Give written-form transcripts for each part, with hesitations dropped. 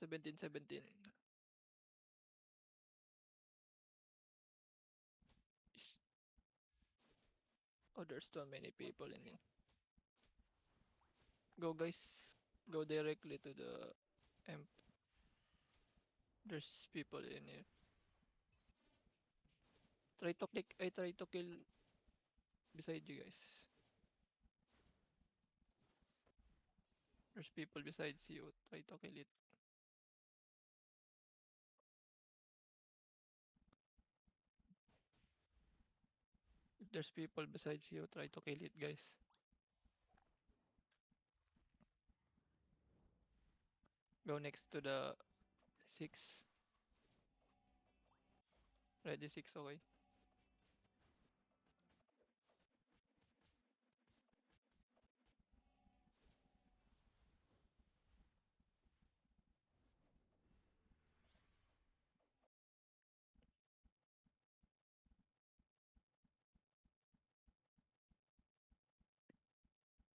17. Oh, there's too many people in here. Go guys, go directly to the amp. There's people in here. Try to click, I try to kill beside you guys. There's people besides you. Try to kill it. If there's people besides you, try to kill it, guys. Go next to the 6. Ready 6, okay.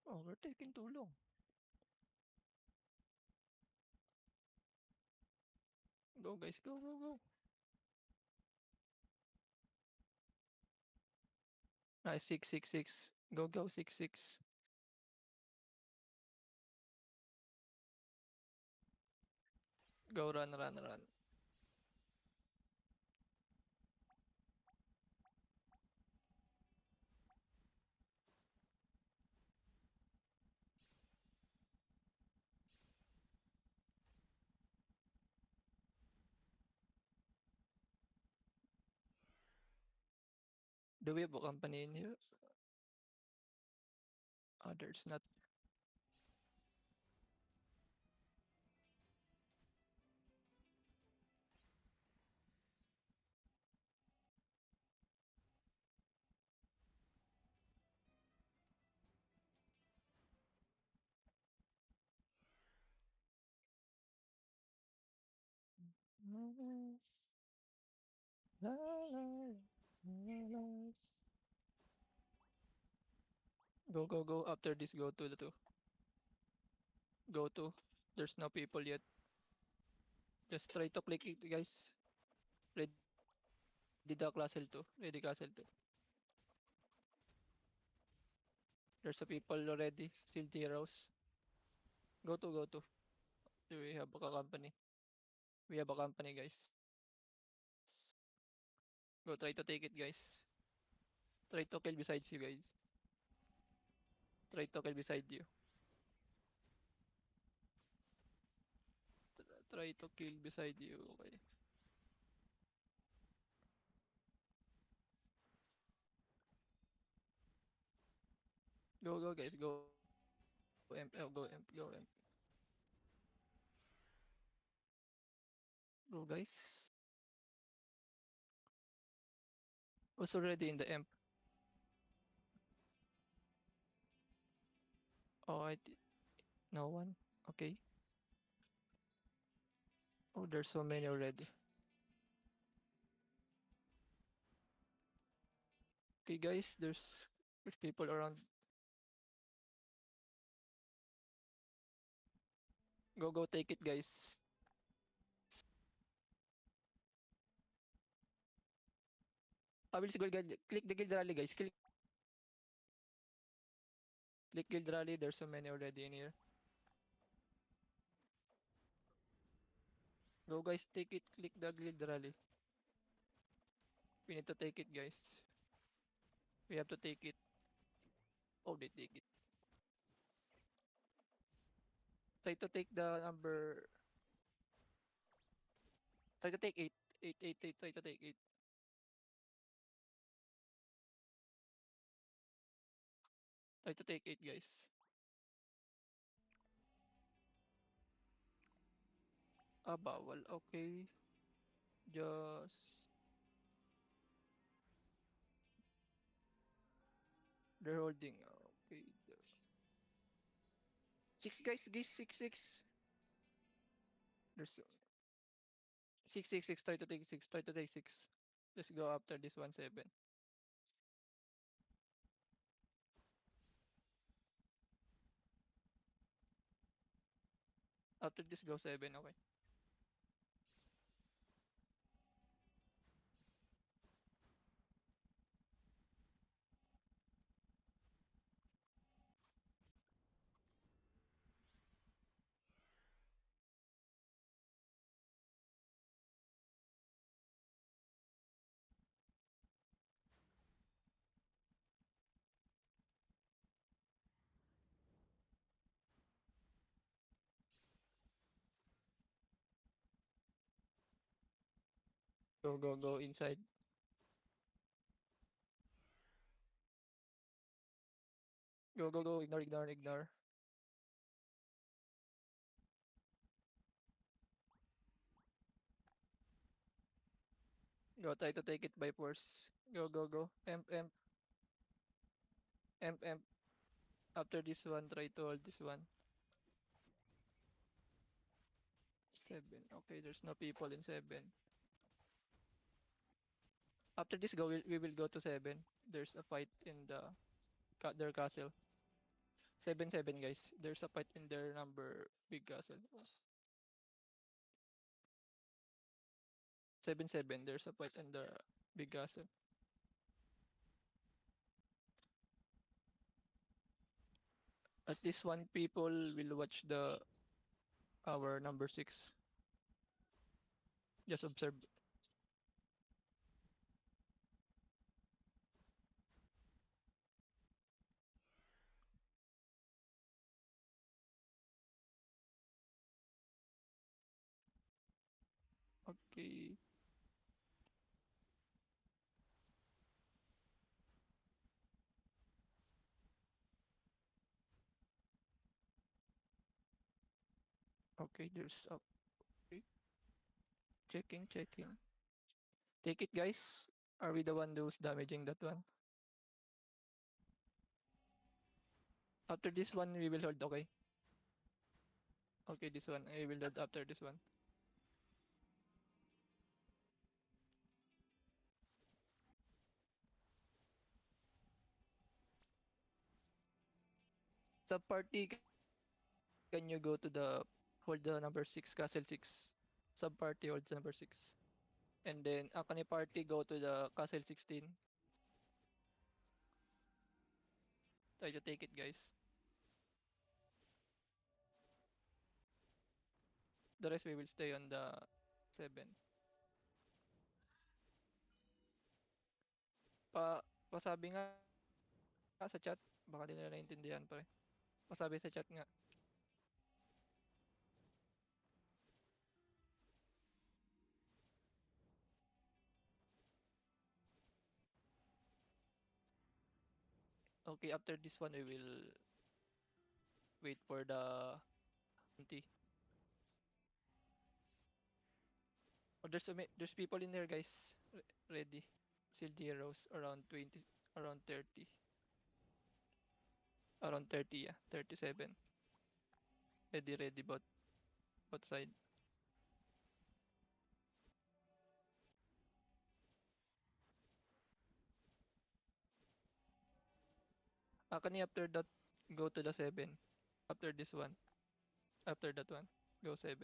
Oh, we're taking too long. Go guys, go, go, go. Nice, 6, 6, 6. Go, go, 6, 6. Go, run, run, run. Do we have a company in here? There's not. La, la, la, la. Go, go, go. After this, go to the 2. Go to. There's no people yet. Just try to click it, guys. Ready the Castle 2. Ready Castle 2. There's a people already. Still heroes. Go to, go to. We have a company. We have a company, guys. Go, try to take it, guys. Try to kill besides you, guys. Try to kill beside you. Try to kill beside you, okay. Go, go, guys. Go. Imp, oh, go, imp, go, imp. Go, guys. Was already in the imp. Oh, no one. Okay. Oh, there's so many already. Okay, guys. There's people around. Go, go, take it, guys. I will go, guys. Click the guild rally, guys. Click guild rally. There's so many already in here. Go, guys. Take it. Click the guild rally. We need to take it, guys. We have to take it. Oh, they take it. Try to take the number. Try to take 8. 8, 8, 8. Try to take 8. Try to take 8, guys. Bawal. Okay. Just. They're holding. Okay. 6, guys. Guys, 6, 6. There's 6, 6, 6. Try to take 6. Try to take 6. Let's go after this 1, 7. After this, go 7. Okay. Go inside. Go. Ignore. Go, try to take it by force. Go. Amp. After this one, try to hold this one. 7. Okay, there's no people in 7. After this go, we will go to 7. There's a fight in their castle. 7 guys. There's a fight in their number big castle. 7. There's a fight in the big castle. At least one people will watch the our number 6. Just observe. Okay. Okay, there's okay. Checking. Take it guys. Are we the one who's damaging that one? After this one we will hold, okay? Okay, this one. I will hold after this one. Sub party, can you go to the hold the number 6, castle 6. Sub party holds number 6. And then Akane party go to the castle 16. Try to take it guys. The rest we will stay on the 7. Pa pasabi nga sa chat, baka di nila naintindihan pre. Pasabi sa chat nga. Okay, after this one we will wait for the bounty. Oh, there's people in there guys. Ready. Sealed heroes around 20, around 30. Around 30, yeah. 37. Ready, both side. Akani after that, go to the 7. After this one. After that one, go 7.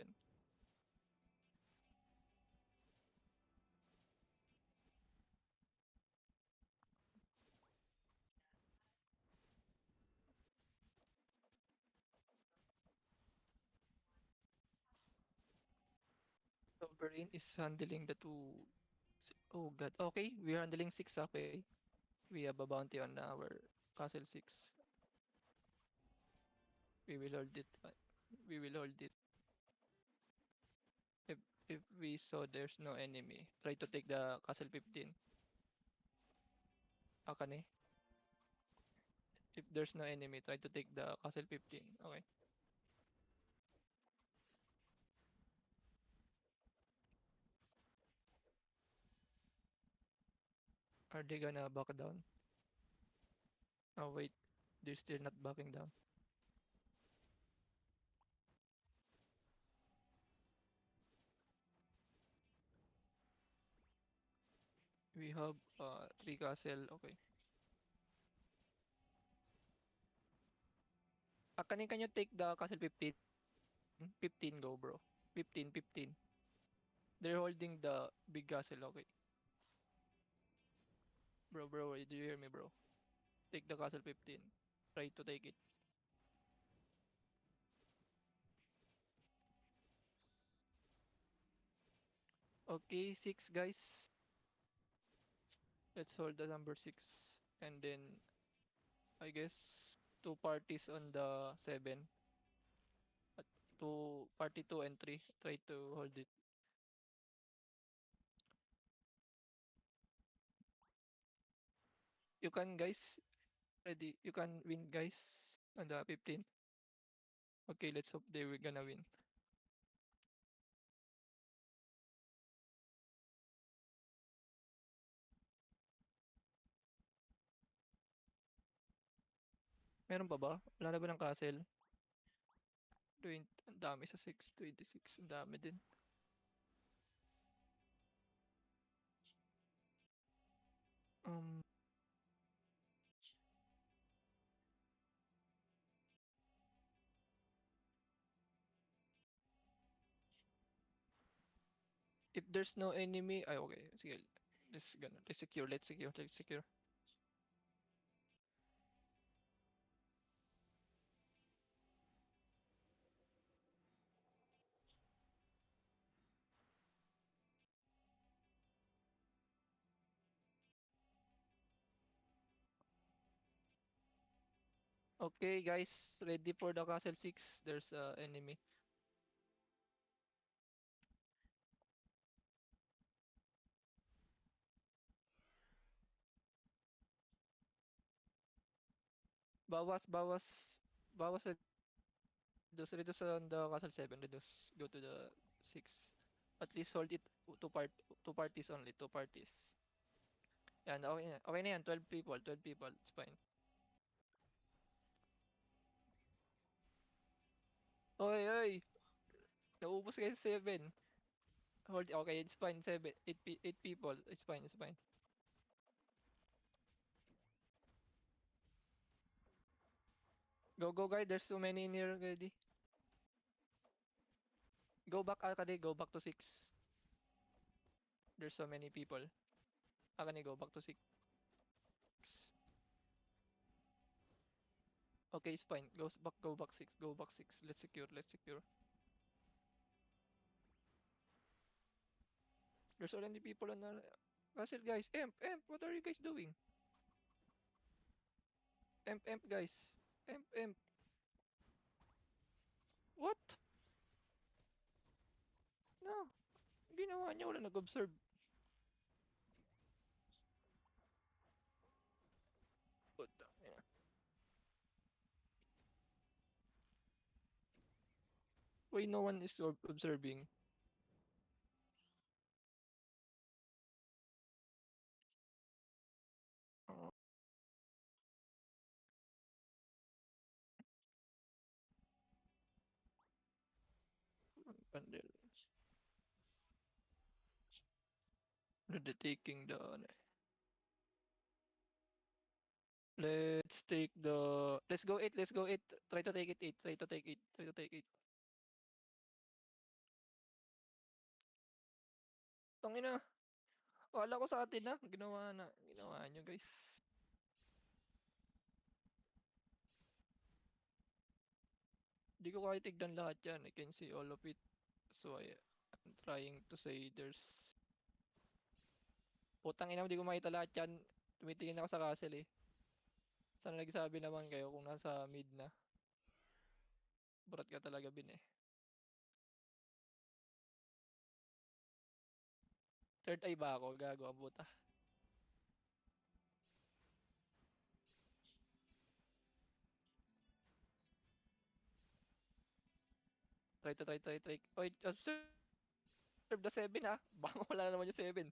Sovereign is handling the two. Oh god. Okay, we are handling 6. Okay. We have a bounty on our castle 6. We will hold it. We will hold it. If if we saw there's no enemy, try to take the castle 15. Akane. If there's no enemy, try to take the castle 15. Okay. Are they gonna back down? Oh wait, they're still not backing down. We have 3 castle. Okay. Akane, can you take the castle 15? 15 go, bro. 15. They're holding the big castle. Okay. Bro, do you hear me, bro? Take the castle 15. Try to take it. Okay, 6 guys. Let's hold the number 6. And then, I guess, 2 parties on the 7. At 2, party 2 and 3. Try to hold it. You can guys. Ready. You can win guys. On the 15. Okay, let's hope they were gonna win. Meron pa ba? Wala na ba ng castle? 20, ang dami sa 6, 26, ang dami din. Um, if there's no enemy, ay okay, sige. Let's secure, let's secure. Okay guys, ready for the castle 6. There's enemy. Bawas, bawas, bawas reduce on the castle 7, reduce. Go to the 6. At least hold it two parties only, two parties. Yan, okay na. Okay na yan, 12 people, 12 people. It's fine. Oy, oy! Naubos kayo sa 7. Hold, okay, it's fine. 7, 8 people. It's fine, it's fine. Go, go, guys. There's too many in here already. Go back, Akane. Go back to 6. There's so many people. Akane, go back to 6. Okay, it's fine. Go back 6. Go back 6. Let's secure, let's secure. There's already people on the castle, guys. Emp, what are you guys doing? Emp, guys. Emp. What? No. Ginawa niya, wala nag-observe. Puta, ina. Why no one is observing? Oh, pandel. They're taking the... Let's take the... Let's go 8, let's go 8. Try to take it 8, try to take 8, try to take 8. Tangina. Kala ko sa atin na. Ginawa na. Ginawa nyo guys. Hindi ko kaya tignan lahat yan. I can see all of it. So I'm trying to say there's... Putang ina, hindi ko makita lahat yan. Tumitingin ako sa castle eh. Sana nagsabi naman kayo kung nasa mid na. Burat ka talaga bin eh. Third eye ba ako? Gago ang puta. Try. Oy, observe the 7 ah. Baka wala naman yung 7.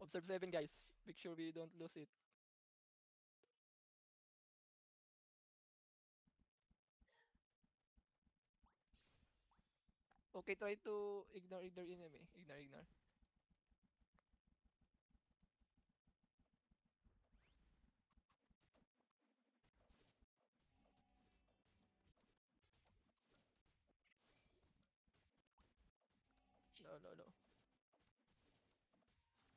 Observe 7 guys. Make sure we don't lose it. Okay, try to ignore enemy. Ignore. No.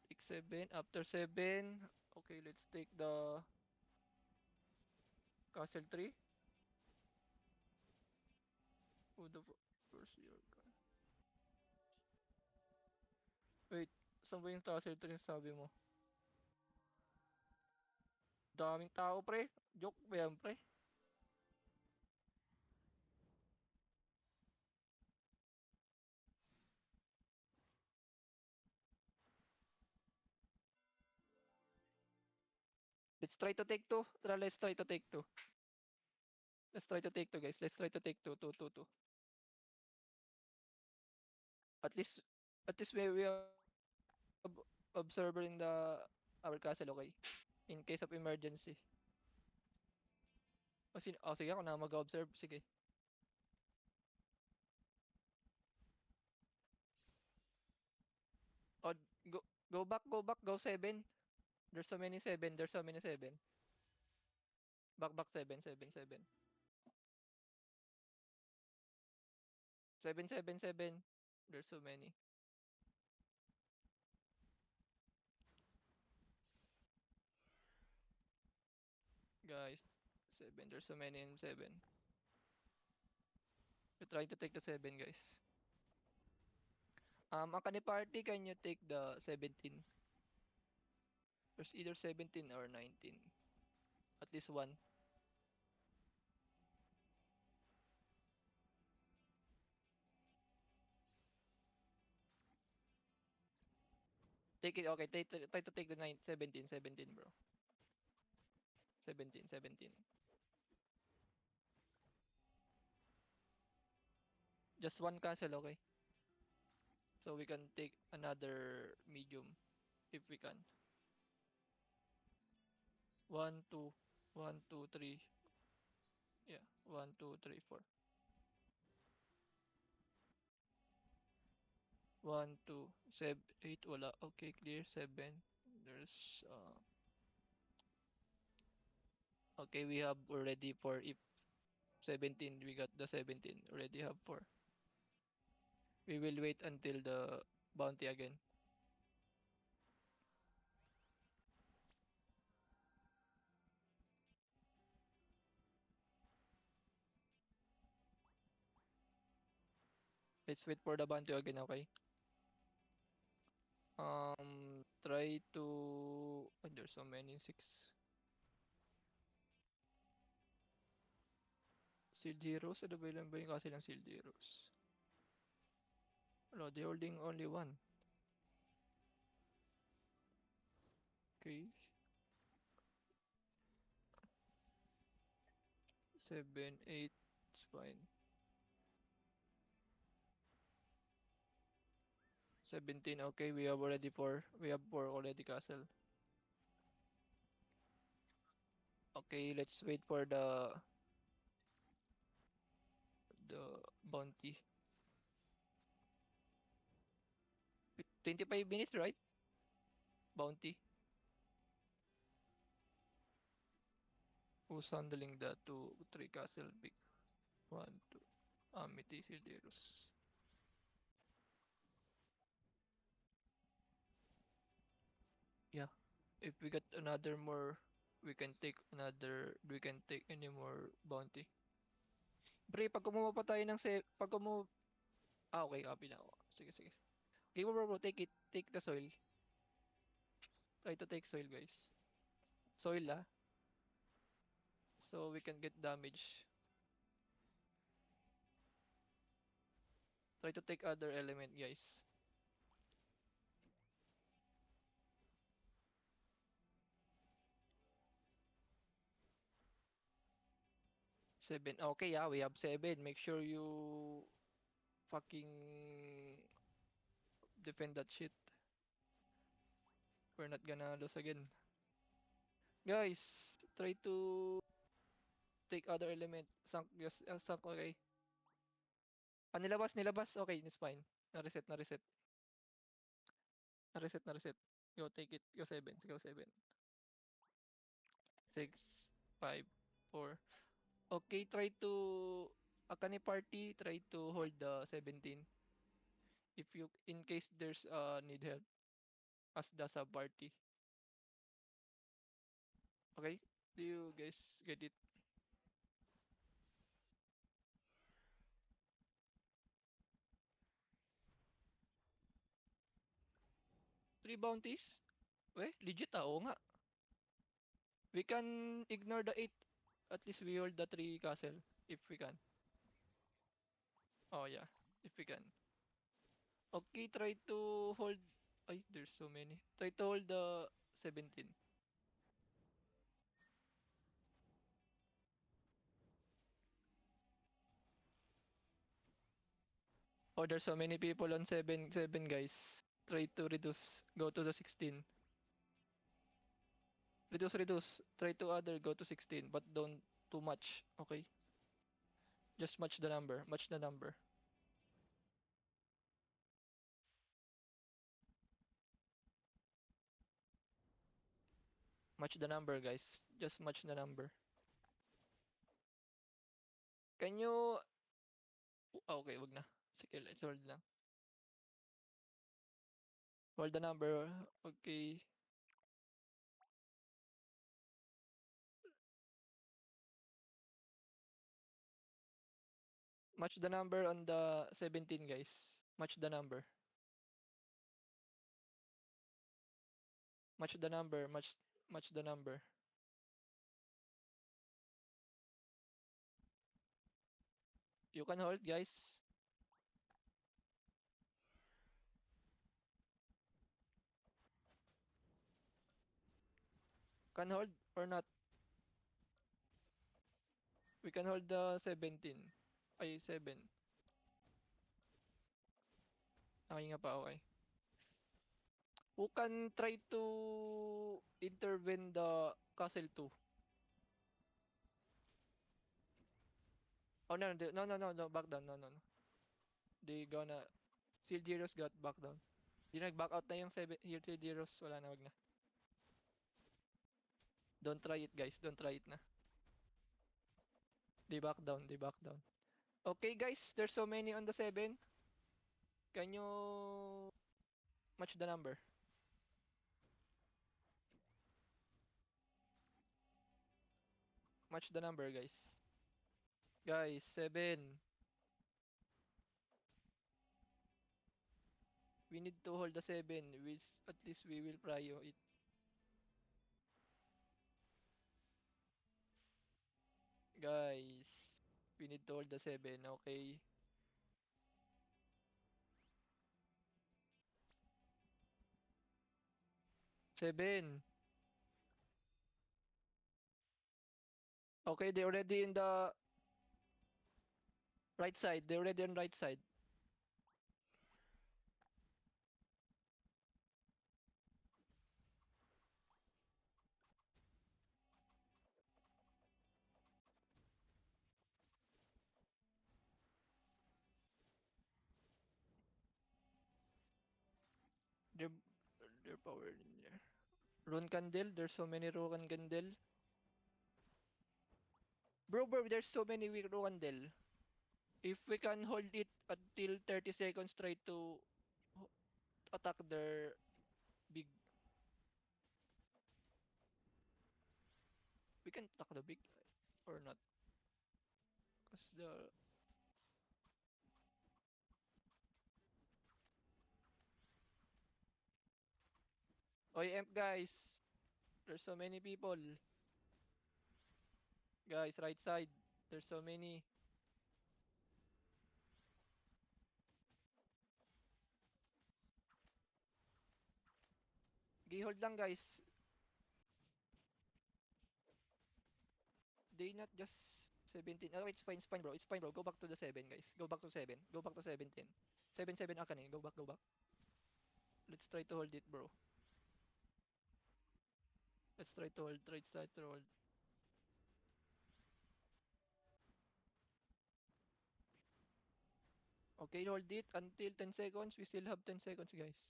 Take 7. After 7. Okay, let's take the castle 3. Who the first year? Wait, saan ba yung castle 3 sabi mo? Daming tao pre. Joke ba yan pre? Let's try to take two. Tara, let's try to take two. Let's try to take two, guys. Let's try to take two, two, two, two. At least, at least we have observer in the our castle, okay? In case of emergency. Oh, sige, ako na mag-observe. Sige. Oh, go, go back, go 7. There's so many 7. There's so many 7. Back 7, 7, 7. 7, 7, 7. There's so many. Guys, 7. There's so many in 7. We're trying to take the 7, guys. Akane party, can you take the 17? There's either 17 or 19. At least one. Take it, okay. Try to take the 9, 17, 17, bro. 17, 17. Just one castle, okay? So we can take another medium if we can. 1, 2, 1, 2, 3. Yeah, 1, 2, 3, 4. 1, 2, 7, 8, wala. Okay, clear. 7. There's, okay, we have already 4. If 17, we got the 17. Already have 4. We will wait until the bounty again. Let's wait for the bounty again, okay? Try to... Oh, there's so many. 6. Shield Heroes? Ano ba ilan ba yung kasi ng Shield Heroes? Wala, they holding only one. Okay. 7, 8. It's fine. 17, okay. We have already 4. We have 4 already castle. Okay, let's wait for the bounty. 25 minutes, right? Bounty. Who's handling the 2, 3 castle big? 1, 2. Amity Silderus. Yeah. If we get another more, we can take any more bounty. Pre, pag kumuha pa tayo ng pag kumuha, okay, copy na ako. Sige, sige. Okay, bro, take it. Take the soil. Try to take soil, guys. Soil, ah. So we can get damage. Try to take other element, guys. 7. Okay, yeah, we have 7. Make sure you fucking defend that shit. We're not gonna lose again. Guys, try to take other element. Sunk, just, sunk, okay. Nilabas. Okay, it's fine. Na-reset, na-reset. Na-reset, na-reset. Go, take it. Go 7. Go 7. 6, 5, 4. Okay, try to... Akane party, try to hold the 17. If you, in case there's need help as the sub party. Okay? Do you guys get it? 3 bounties? Legit ah, oo nga. We can ignore the 8. At least we hold the 3 castle. If we can. Oh yeah, if we can. Okay, try to hold... Ay, there's so many. Try to hold the 17. Oh, there's so many people on 7, guys. Try to reduce. Go to the 16. Reduce. Try to other, go to 16, but don't too much, okay? Just match the number. Match the number. Match the number, guys. Just match the number. Can you... Okay, wag na. Sige, let's hold lang. Hold the number. Okay. Match the number on the 17, guys. Match the number. Match the number. Match the number. You can hold, guys. Can hold or not? We can hold the 17. Ay, 7. Okay nga pa, okay. Who can try to intervene the castle 2? Oh, no, back down, no. They gonna... Seal Zeros got back down. Di nag-back out na yung 7, here 3 Zeros, wala na, wag na. Don't try it, guys, don't try it na. They back down. Okay, guys, there's so many on the 7. Can you match the number? Match the number, guys. Guys, 7. We need to hold the 7. At least we will prio it. Guys, we need to hold the 7, okay? 7. Okay, they're already in the right side. They're already on right side. They're, they're power in there. Rune Candle, there's so many Rune Candle. Bro, there's so many weak Rune Candle. If we can hold it until 30 seconds, try to attack their big. We can attack the big or not. Because the... Oy, Emp, guys. There's so many people. Guys, right side. There's so many. Okay, hold lang, guys. They not just 17. Oh, it's fine, bro. It's fine, bro. Go back to the 7, guys. Go back to 7. Go back to 17. 7, Akane. Go back. Let's try to hold it, bro. Let's try to hold. Let's try to hold. Okay, hold it until 10 seconds. We still have 10 seconds, guys.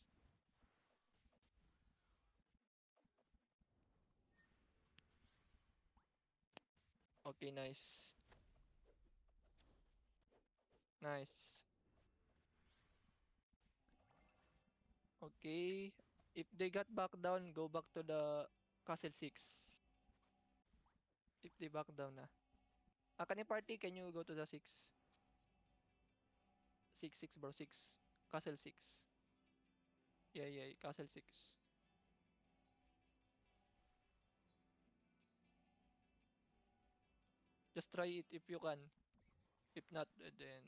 Okay, nice. Nice. Okay. If they got back down, go back to the Castle 6. If they back down na. Akane party, can you go to the 6? 6, bro. 6. Castle 6. Yeah, Castle 6. Just try it if you can. If not, then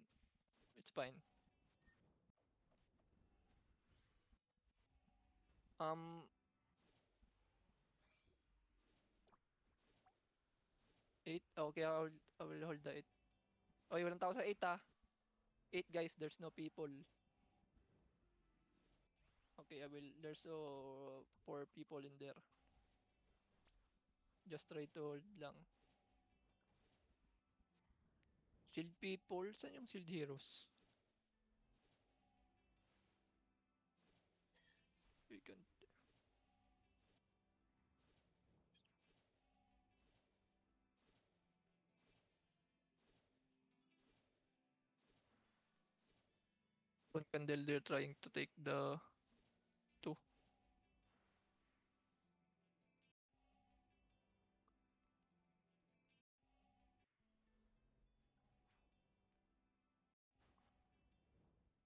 it's fine. Um, 8. Okay, I will hold the 8. Okay, walang tao sa 8 ah. 8 guys, there's no people. Okay, there's 4 people in there. Just try to hold lang. Shield people? Saan yung shield heroes? We can... One candle, they're trying to take the 2.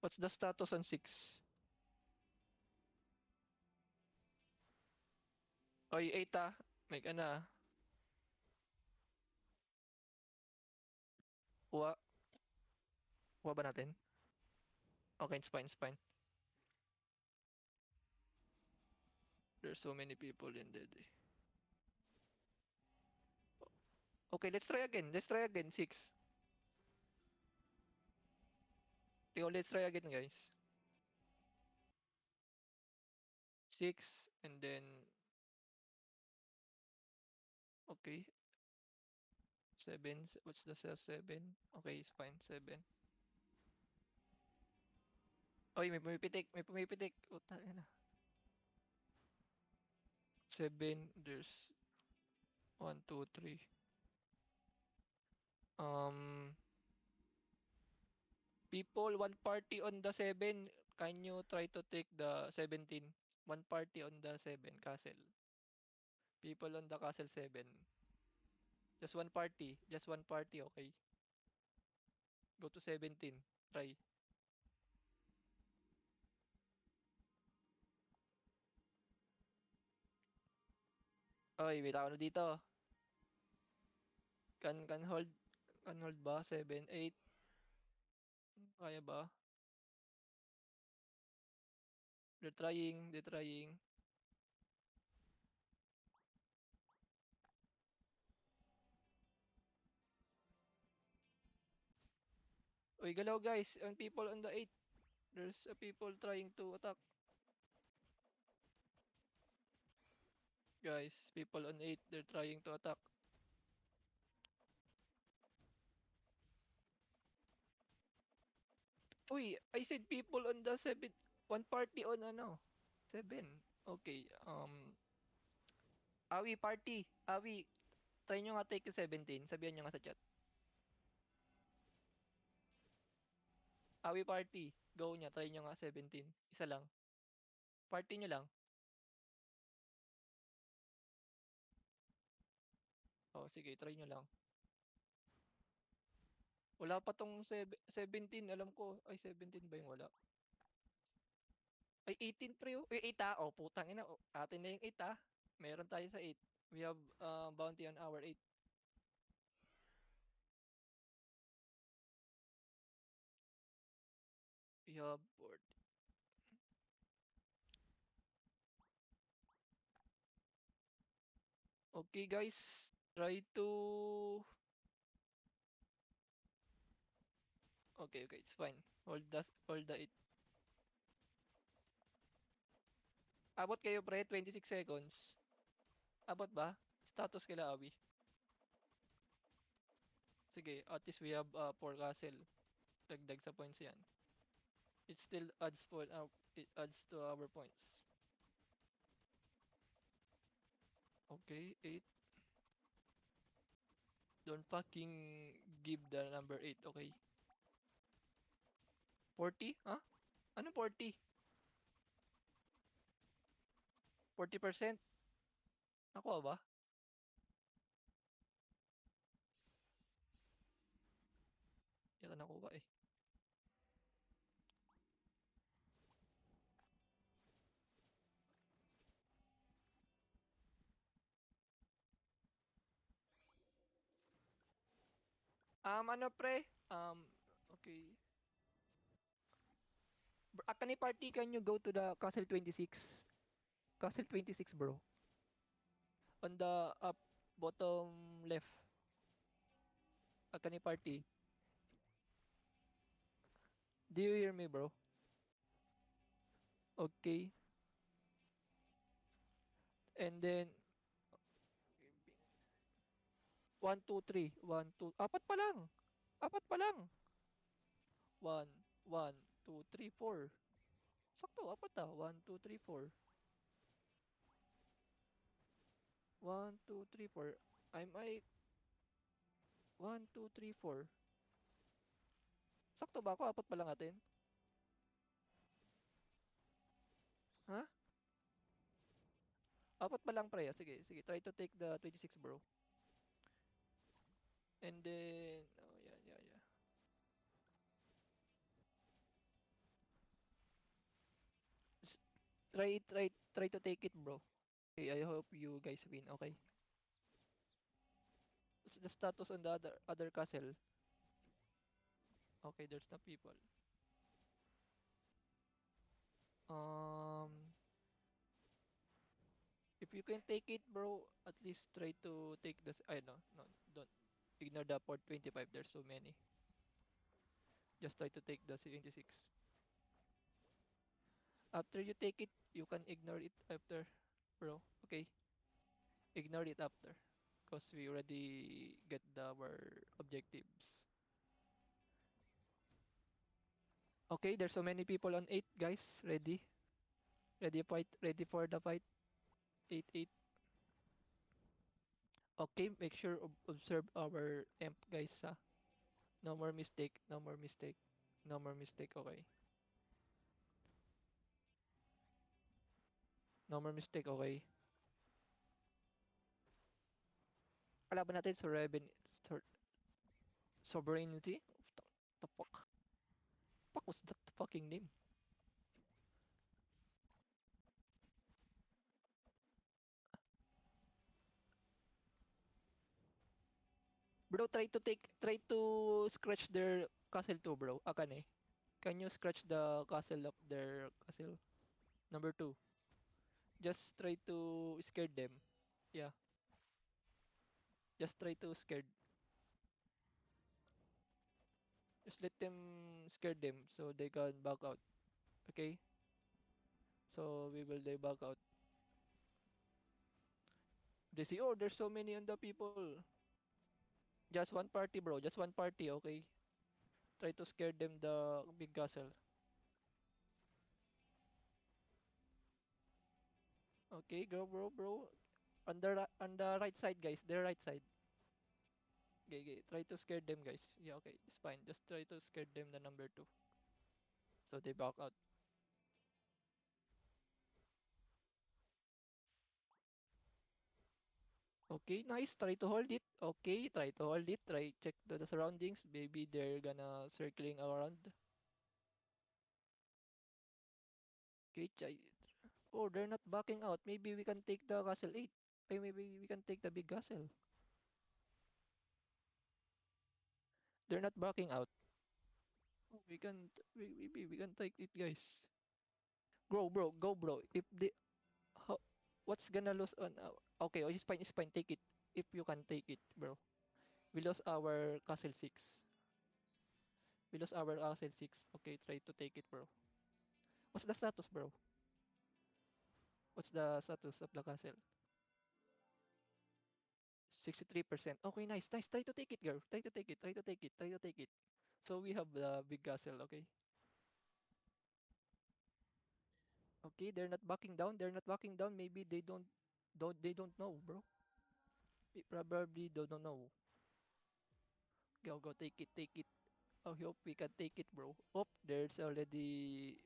What's the status on 6? Oy, 8 ah. May ka na. Kuha. Kuha ba natin? Okay, it's fine, it's fine. There's so many people in there. Okay, let's try again. Let's try again. 6. Yo, let's try again, guys. 6, and then... Okay. 7. What's the 7? Okay, it's fine. 7. Oy, may pumipitik. May pumipitik. Utang na. 7. There's 1, 2, 3. People, one party on the 7. Can you try to take the 17? One party on the 7 castle. People on the castle 7. Just one party. Just one party, okay. Go to 17. Try. Oy, wait ako na dito. Can hold. Can hold ba? 7, 8. Kaya ba? They're trying. They're trying. Uy, galaw guys. And people on the 8. There's people trying to attack. Guys, people on 8. They're trying to attack. Uy, I said people on the 7. One party on ano? 7. Okay. Awi party. Awi. Try nyo nga take yung 17. Sabihan nyo nga sa chat. Awi party. Go nya. Try nyo nga 17. Isa lang. Party nyo lang. Oh, sige. Try nyo lang. Wala pa tong 17. Alam ko. Ay, 17 ba yung wala? Ay, 18 pre. Oh. Ay, 8 ah. Oh, putang ina. Oh, atin na yung 8 ah. Meron tayo sa 8. We have bounty on our 8. We have board. Okay guys. Try to... Okay, okay. It's fine. Hold the 8. Abot kayo pre. 26 seconds. Abot ba? Status kila Awi. Sige, at least we have 4 castle. Dagdag sa points yan. It still adds it adds to our points. Okay, 8. Don't fucking give the number 8, okay? 40? Huh? Ano 40? 40%? Nakuha ba? Yata nakuha eh. Ano pre? Okay. Akani party, can you go to the Castle 26? Castle 26, bro. On the up bottom left. Akani party. Do you hear me, bro? Okay. And then, 1, 2, 3. 1, 2. Apat pa lang. Apat pa lang. 1, 1, 2, 3, 4. Sakto, apat ah. 1, 2, 3, 4. 1, 2, 3, 4. I 1, 2, 3, 4. Sakto ba ako? Apat pa lang atin? Ha? Apat pa lang pre. Sige, sige. Try to take the 26, bro. And then, oh yeah, yeah, yeah. S- try to take it, bro. Okay, I hope you guys win. Okay. What's the status on the other castle? Okay, there's no people. Um, if you can take it, bro, at least try to take this. I know, no, don't ignore the port 25. There's so many. Just try to take the 26. After you take it, you can ignore it after, bro. Okay, ignore it after, cause we already get our objectives. Okay, there's so many people on 8, guys. Ready? Ready fight? Ready for the fight? 8, 8. Okay, make sure observe our amp, guys. No more mistake. No more mistake. No more mistake. Okay. No more mistake. Okay. Kalaban natin sa sovereignty. The fuck? Fuck was that fucking name? Bro, try to scratch their castle too, bro. Akane. Can you scratch the castle of their castle? Number 2. Just try to scare them. Yeah. Just try to scare. Just let them scare them so they can back out. Okay? So we will they back out. They say, oh, there's so many on the people. Just one party, bro. Just one party, okay? Try to scare them the big castle. Okay, go, bro. On the right side, guys. Their right side. Okay, okay. Try to scare them, guys. Yeah, okay. It's fine. Just try to scare them the number 2. So they back out. Okay, nice. Try to hold it. Okay, try to hold it. Try check the surroundings. Maybe they're gonna circling around. Okay, try. Oh, they're not backing out. Maybe we can take the castle 8. Maybe we can take the big castle. They're not backing out. Oh, we can take it, guys. Go, bro. If the how, what's gonna lose on? Okay, oh, it's fine. Take it if you can take it, bro. We lost our castle 6. We lost our castle 6. Okay, try to take it, bro. What's the status, bro? What's the status of the castle? 63%. Okay, nice, nice. Try to take it, girl. Try to take it. Try to take it. Try to take it. So we have the big castle. Okay. Okay, they're not backing down. They're not backing down. Maybe they don't know, bro. Probably they don't know. Go, take it, take it. I hope we can take it, bro. Oh, there's already.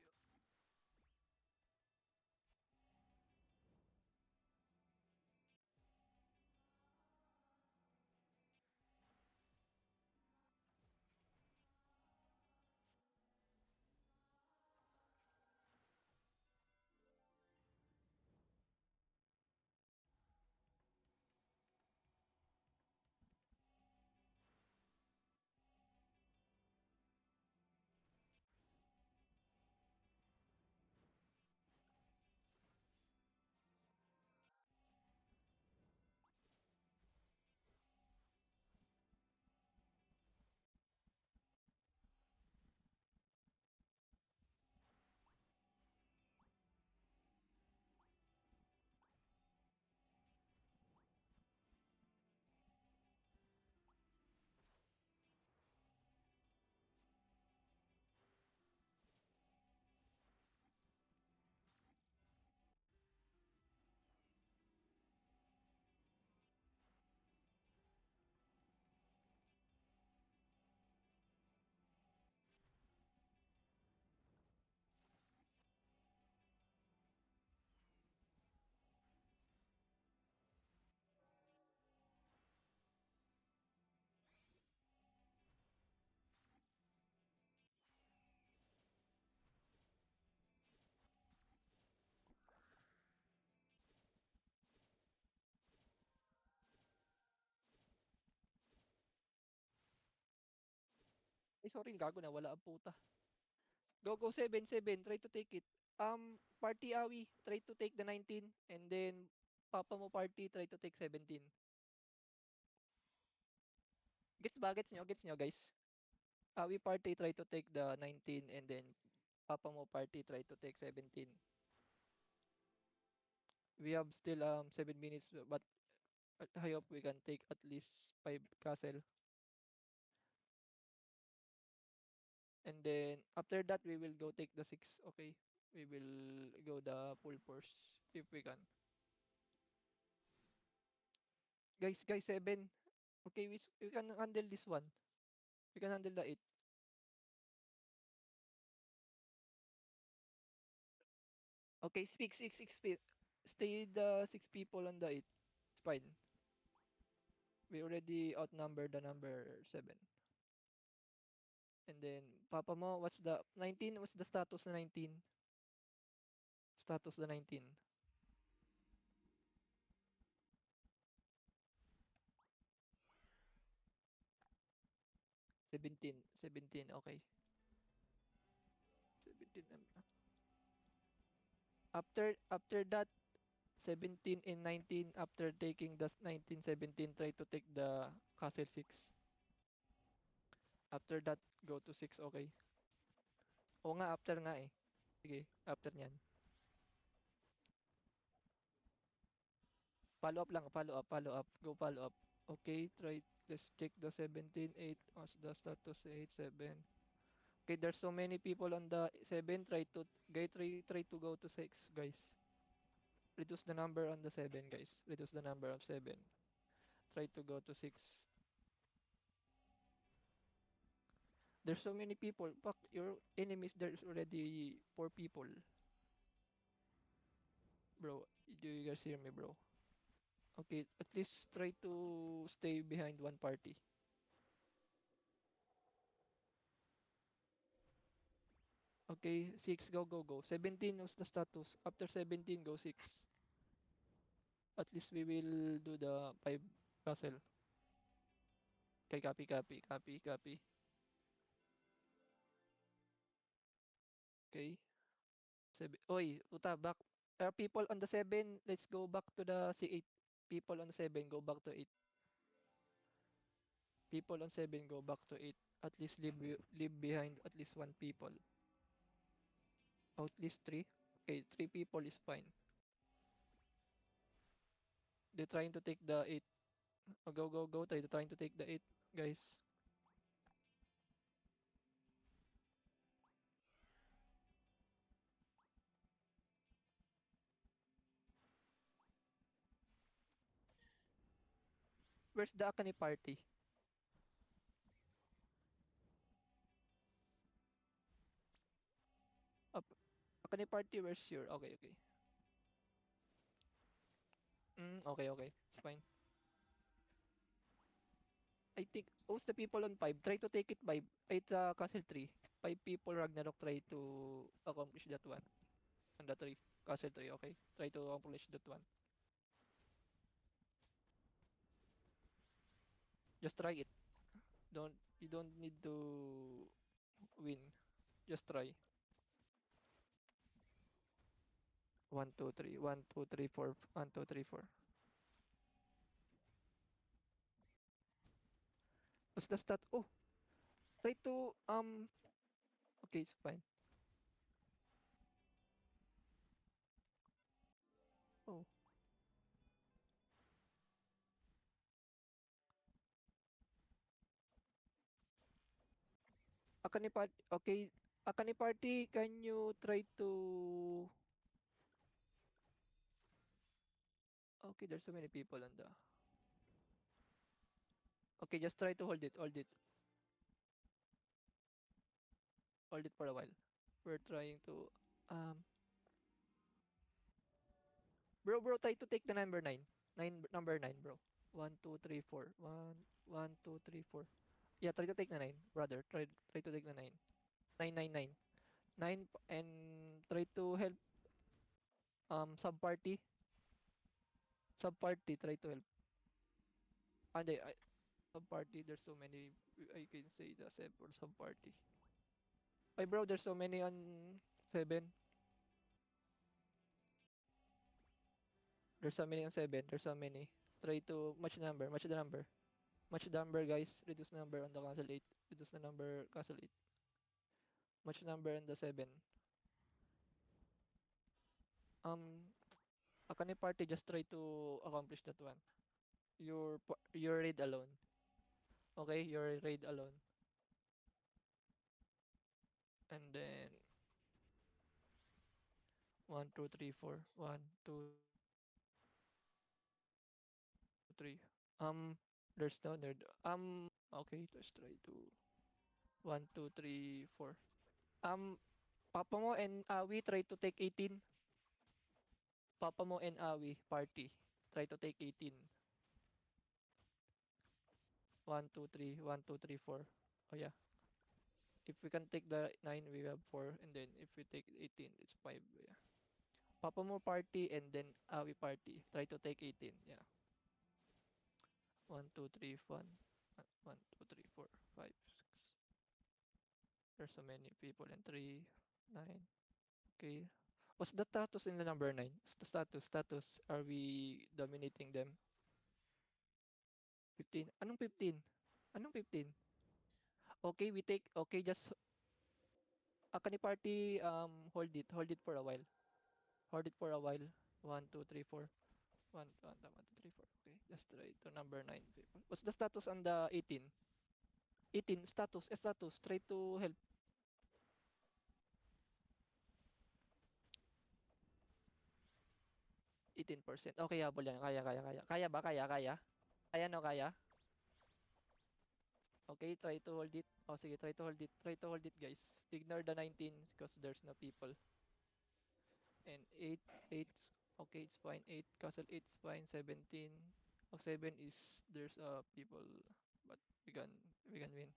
Ay, sorry, gago na. Wala ang puta. Go, go, 7, 7. Try to take it. Party Awi, try to take the 19. And then, Papa mo party, try to take 17. Gets ba? Gets nyo? Gets nyo, guys? Awi party, try to take the 19. And then, Papa mo party, try to take 17. We have still 7 minutes, but I hope we can take at least 5 castle. And then after that we will go take the 6. Okay. We will go the full force if we can. Guys, 7. Okay, we can handle this one. We can handle the 8. Okay, speak 6 stay the 6 people on the 8. It's fine. We already outnumber the number 7. And then Papa mo, what's the 19? What's the status na 19? Status the 19. 17. 17, okay. 17. After that 17 and 19, after taking the 19, 17, try to take the castle 6. After that, go to 6, okay. O nga, after nga eh. Sige, after nyan. Follow up lang, follow up, follow up. Go follow up. Okay, let's check the 17, 8, as the status 8, 7. Okay, there's so many people on the 7, try to go to 6, guys. Reduce the number on the 7, guys. Reduce the number of 7. Try to go to 6. There's so many people. Fuck, your enemies, there's already 4 people. Bro, do you guys hear me, bro? Okay, at least try to stay behind one party. Okay, 6, go, go, go. 17 was the status. After 17, go 6. At least we will do the 5 castle. Okay, copy, copy, copy, copy. Okay. Oy, puta, back. People on the 7, let's go back to the C8. People on 7, go back to 8. People on 7, go back to 8. At least leave behind at least one people. At least 3. Okay, 3 people is fine. They're trying to take the 8. Oh, go, go, go. They're trying to take the 8, guys. Where's the Akane party? Up. Akane party, where's your... Okay, okay. Okay, okay. It's fine. I think most the people on 5, try to take it by 8 castle 3. 5 people Ragnarok try to accomplish that one. On the 3. Castle 3, okay. Try to accomplish that one. Just try it. You don't need to win. Just try. 1, 2, 3. 1, 2, 3, 4. 1, 2, 3, 4. What's the stat? Oh, try to okay, it's fine. Oh, Akane party. Okay, Akane party. Can you try to? Okay, there's so many people on the. Okay, just try to hold it for a while. We're trying to um, bro, try to take the number 9. Number 9, bro. 1, 2, 3, 4. 1, 1, 2, 3, 4. Yeah, try to take the 9, brother. Try to take the 9. 9, 9, 9. 9 and try to help sub party. Sub party, try to help. Ah, hindi. sub party. There's so many. I can say the sub or sub party. Ay bro, there's so many on 7. There's so many on 7. There's so many. Try to match the number. Match the number. Match the number, guys. Reduce number on the castle 8. Reduce the number castle 8. Match number on the 7. Um, Akane party just try to accomplish that one. Your raid alone. Okay, your raid alone. And then 1, 2, 3, 4. 1, 2, 3. There's no nerd. Okay, let's try to 1, 2, 3, 4. Papa mo and Awi try to take 18. Papa mo and Awi party. Try to take 18. 1, 2, 3, 1, 2, 3, 4. Oh yeah. If we can take the 9, we have 4. And then if we take 18, it's 5. Yeah. Papa mo party and then Awi party. Try to take 18. Yeah. 1, 2, 3, 1. 1, 2, 3, 4, 5, 6. There's so many people. And 3, 9. Okay. What's the status in the number 9? The status. Are we dominating them? 15. Anong 15? Anong 15? Okay, we take. Okay, just Akani party. Hold it for a while. Hold it for a while. 1, 2, 3, 4. 1, 1, 2, 3, 4. Okay, just try to number 9 people. What's the status on the 18? 18 status. Status. Try to help. 18%. Okay, habol yan. Kaya. Kaya ba? Kaya. Kaya no, kaya. Okay, try to hold it. Oh, sige, try to hold it. Try to hold it, guys. Ignore the 19 because there's no people. And 8, 8. Okay, it's fine. 8, castle 8 is fine. 17. Oh, 7 is there's people, but we can win.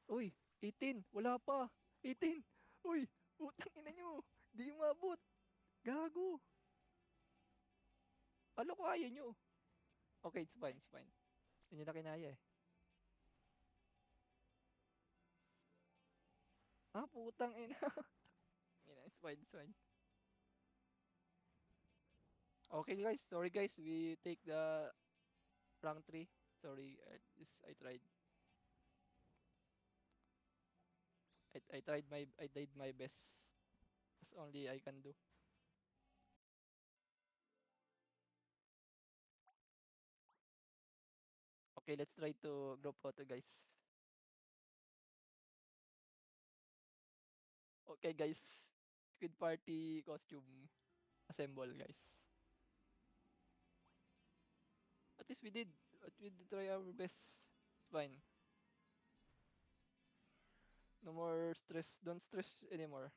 Uy, 18. Wala pa. 18. Uy, putang ina nyo. Di umabot. Gago. Ano kaya nyo? Okay, it's fine, it's fine. Hindi na kinaya eh. Putang ina. Ina, it's fine, it's fine. Okay guys, sorry guys, we take the rank 3. Sorry, I tried. I did my best. That's only I can do. Okay, let's try to group photo guys. Okay guys, Squid Party costume assemble guys. At least we did. We did try our best. Fine. No more stress. Don't stress anymore.